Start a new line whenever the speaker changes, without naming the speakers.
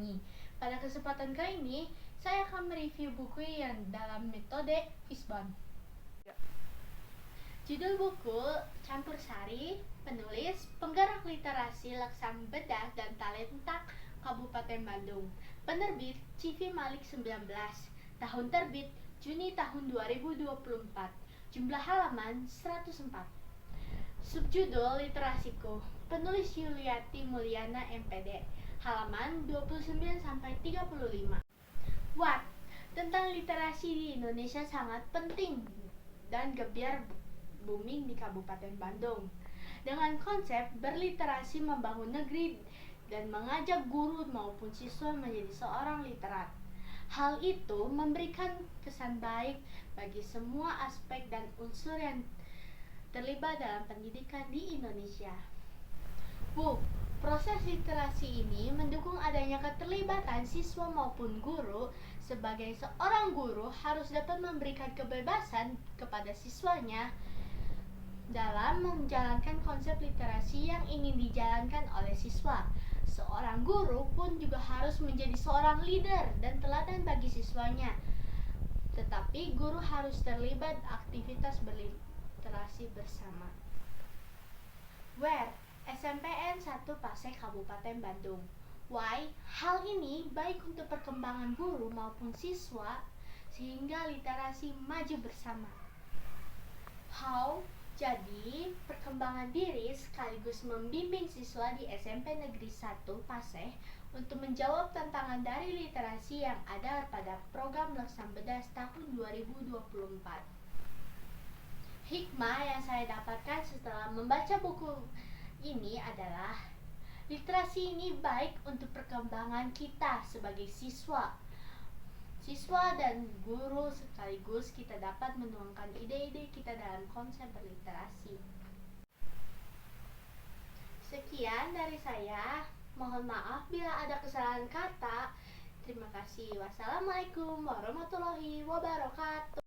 Tirani. Pada kesempatan kali ini, saya akan mereview buku yang dalam metode Fishbone. Judul buku Campur Sari, penulis, penggerak literasi Laksam Bedah dan Talenta Kabupaten Bandung. Penerbit CV Malik 19. Tahun terbit Juni tahun 2024. Jumlah halaman 104. Subjudul Literasiku, penulis Yuliati Mulyana MPD. Halaman 29-35. What? Tentang literasi di Indonesia sangat penting dan gebiar booming di Kabupaten Bandung. Dengan konsep berliterasi membangun negeri dan mengajak guru maupun siswa menjadi seorang literat. Hal itu memberikan kesan baik bagi semua aspek dan unsur yang terlibat dalam pendidikan di Indonesia. Proses literasi ini mendukung adanya keterlibatan siswa maupun guru. Sebagai seorang guru harus dapat memberikan kebebasan kepada siswanya dalam menjalankan konsep literasi yang ingin dijalankan oleh siswa. Seorang guru pun juga harus menjadi seorang leader dan teladan bagi siswanya. Tetapi guru harus terlibat aktivitas berliterasi bersama. Where? SMPN 1 Paseh Kabupaten Bandung. Why? Hal ini baik untuk perkembangan guru maupun siswa sehingga literasi maju bersama. How? Jadi, perkembangan diri sekaligus membimbing siswa di SMP Negeri 1 Paseh untuk menjawab tantangan dari literasi yang ada pada program Laksam Bedah tahun 2024. Hikmah yang saya dapatkan setelah membaca buku ini adalah literasi ini baik untuk perkembangan kita sebagai siswa dan guru, sekaligus kita dapat menuangkan ide-ide kita dalam konsep berliterasi. Sekian dari saya. Mohon maaf bila ada kesalahan kata. Terima kasih. Wassalamualaikum warahmatullahi wabarakatuh.